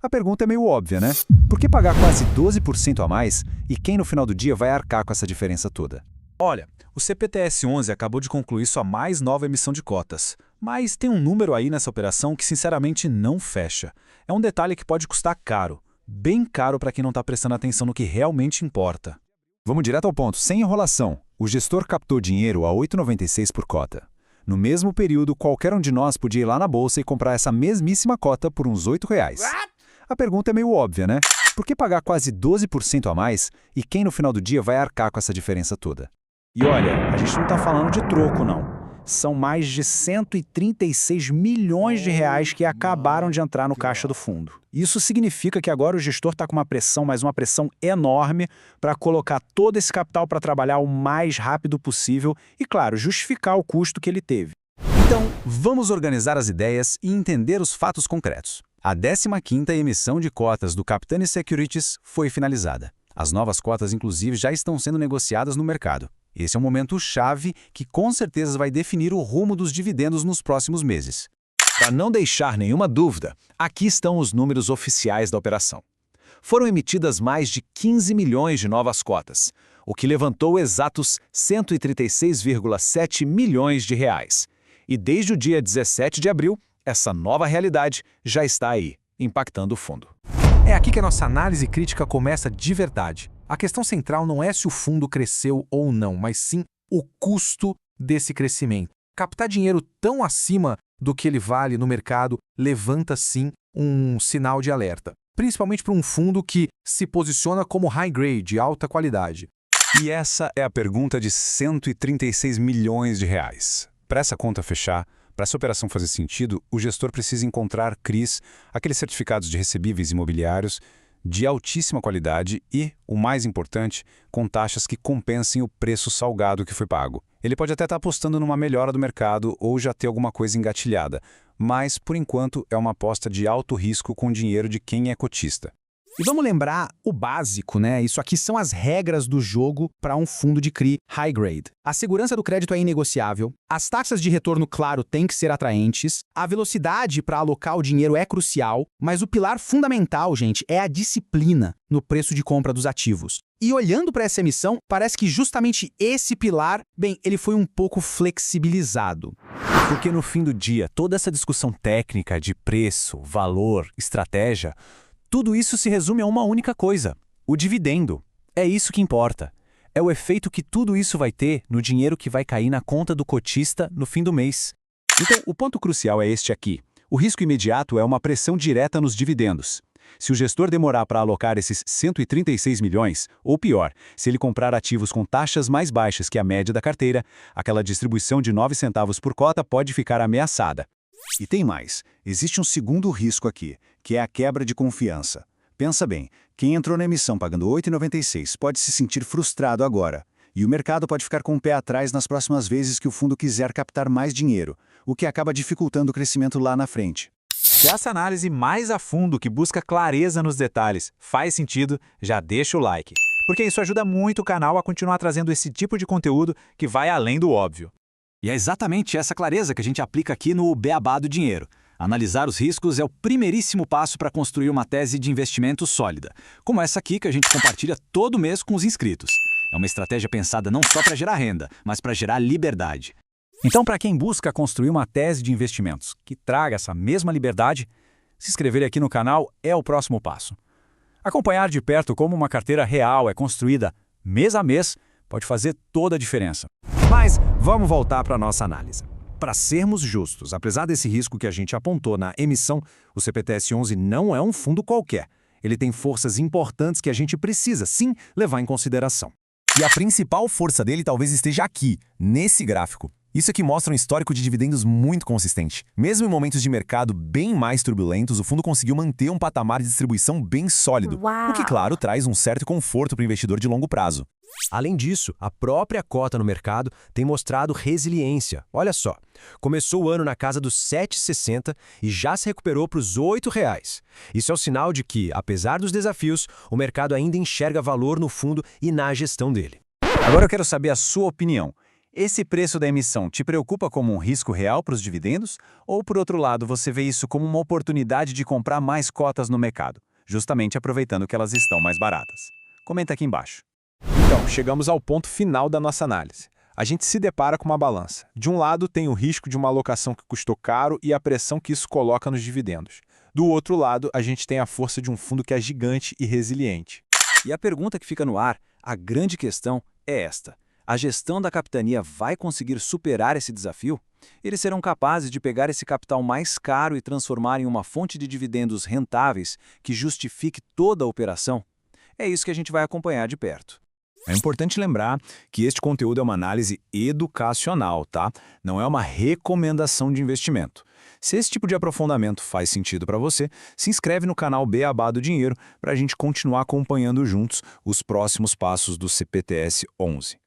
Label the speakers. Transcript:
Speaker 1: A pergunta é meio óbvia, né? Por que pagar quase 12% a mais e quem no final do dia vai arcar com essa diferença toda?
Speaker 2: Olha, o CPTS-11 acabou de concluir sua mais nova emissão de cotas, mas tem um número aí nessa operação que sinceramente não fecha. É um detalhe que pode custar caro, bem caro para quem não está prestando atenção no que realmente importa.
Speaker 1: Vamos direto ao ponto, sem enrolação. O gestor captou dinheiro a R$ 8,96 por cota. No mesmo período, qualquer um de nós podia ir lá na bolsa e comprar essa mesmíssima cota por uns R$ 8. A pergunta é meio óbvia, né? Por que pagar quase 12% a mais e quem no final do dia vai arcar com essa diferença toda? E olha, a gente não está falando de troco, não. São mais de 136 milhões de reais que acabaram de entrar no caixa do fundo. Isso significa que agora o gestor está com uma pressão, mas uma pressão enorme, para colocar todo esse capital para trabalhar o mais rápido possível e, claro, justificar o custo que ele teve.
Speaker 3: Então, vamos organizar as ideias e entender os fatos concretos. A 15ª emissão de cotas do Capitani Securities foi finalizada. As novas cotas, inclusive, já estão sendo negociadas no mercado. Esse é um momento chave que com certeza vai definir o rumo dos dividendos nos próximos meses.
Speaker 4: Para não deixar nenhuma dúvida, aqui estão os números oficiais da operação. Foram emitidas mais de 15 milhões de novas cotas, o que levantou exatos 136,7 milhões de reais. E desde o dia 17 de abril, essa nova realidade já está aí, impactando o fundo.
Speaker 5: É aqui que a nossa análise crítica começa de verdade. A questão central não é se o fundo cresceu ou não, mas sim o custo desse crescimento. Captar dinheiro tão acima do que ele vale no mercado levanta, sim, um sinal de alerta. Principalmente para um fundo que se posiciona como high grade, alta qualidade.
Speaker 3: E essa é a pergunta de 136 milhões de reais. Para essa conta fechar, para essa operação fazer sentido, o gestor precisa encontrar CRIs, aqueles certificados de recebíveis imobiliários, de altíssima qualidade e, o mais importante, com taxas que compensem o preço salgado que foi pago. Ele pode até estar apostando numa melhora do mercado ou já ter alguma coisa engatilhada, mas, por enquanto, é uma aposta de alto risco com dinheiro de quem é cotista.
Speaker 6: E vamos lembrar o básico, né? Isso aqui são as regras do jogo para um fundo de CRI high grade. A segurança do crédito é inegociável, as taxas de retorno, claro, têm que ser atraentes, a velocidade para alocar o dinheiro é crucial, mas o pilar fundamental, gente, é a disciplina no preço de compra dos ativos. E olhando para essa emissão, parece que justamente esse pilar, bem, ele foi um pouco flexibilizado.
Speaker 3: Porque no fim do dia, toda essa discussão técnica de preço, valor, estratégia, tudo isso se resume a uma única coisa: o dividendo. É isso que importa. É o efeito que tudo isso vai ter no dinheiro que vai cair na conta do cotista no fim do mês.
Speaker 1: Então, o ponto crucial é este aqui. O risco imediato é uma pressão direta nos dividendos. Se o gestor demorar para alocar esses 136 milhões, ou pior, se ele comprar ativos com taxas mais baixas que a média da carteira, aquela distribuição de 9 centavos por cota pode ficar ameaçada. E tem mais. Existe um segundo risco aqui, que é a quebra de confiança. Pensa bem, quem entrou na emissão pagando R$ 8,96 pode se sentir frustrado agora. E o mercado pode ficar com o pé atrás nas próximas vezes que o fundo quiser captar mais dinheiro, o que acaba dificultando o crescimento lá na frente.
Speaker 2: Se essa análise mais a fundo, que busca clareza nos detalhes, faz sentido, já deixa o like. Porque isso ajuda muito o canal a continuar trazendo esse tipo de conteúdo que vai além do óbvio.
Speaker 3: E é exatamente essa clareza que a gente aplica aqui no Beabá do Dinheiro. Analisar os riscos é o primeiríssimo passo para construir uma tese de investimento sólida, como essa aqui que a gente compartilha todo mês com os inscritos. É uma estratégia pensada não só para gerar renda, mas para gerar liberdade.
Speaker 1: Então, para quem busca construir uma tese de investimentos que traga essa mesma liberdade, se inscrever aqui no canal é o próximo passo. Acompanhar de perto como uma carteira real é construída mês a mês pode fazer toda a diferença.
Speaker 4: Mas vamos voltar para a nossa análise. Para sermos justos, apesar desse risco que a gente apontou na emissão, o CPTS-11 não é um fundo qualquer. Ele tem forças importantes que a gente precisa, sim, levar em consideração.
Speaker 3: E a principal força dele talvez esteja aqui, nesse gráfico. Isso aqui mostra um histórico de dividendos muito consistente. Mesmo em momentos de mercado bem mais turbulentos, o fundo conseguiu manter um patamar de distribuição bem sólido, o que, claro, traz um certo conforto para o investidor de longo prazo.
Speaker 4: Além disso, a própria cota no mercado tem mostrado resiliência. Olha só, começou o ano na casa dos R$ 7,60 e já se recuperou para os R$ 8,00. Isso é o sinal de que, apesar dos desafios, o mercado ainda enxerga valor no fundo e na gestão dele.
Speaker 1: Agora eu quero saber a sua opinião. Esse preço da emissão te preocupa como um risco real para os dividendos? Ou, por outro lado, você vê isso como uma oportunidade de comprar mais cotas no mercado, justamente aproveitando que elas estão mais baratas? Comenta aqui embaixo.
Speaker 2: Então, chegamos ao ponto final da nossa análise. A gente se depara com uma balança. De um lado, tem o risco de uma alocação que custou caro e a pressão que isso coloca nos dividendos. Do outro lado, a gente tem a força de um fundo que é gigante e resiliente.
Speaker 1: E a pergunta que fica no ar, a grande questão, é esta. A gestão da capitania vai conseguir superar esse desafio? Eles serão capazes de pegar esse capital mais caro e transformar em uma fonte de dividendos rentáveis que justifique toda a operação? É isso que a gente vai acompanhar de perto.
Speaker 3: É importante lembrar que este conteúdo é uma análise educacional, tá? Não é uma recomendação de investimento. Se esse tipo de aprofundamento faz sentido para você, se inscreve no canal Beabá do Dinheiro para a gente continuar acompanhando juntos os próximos passos do CPTS 11.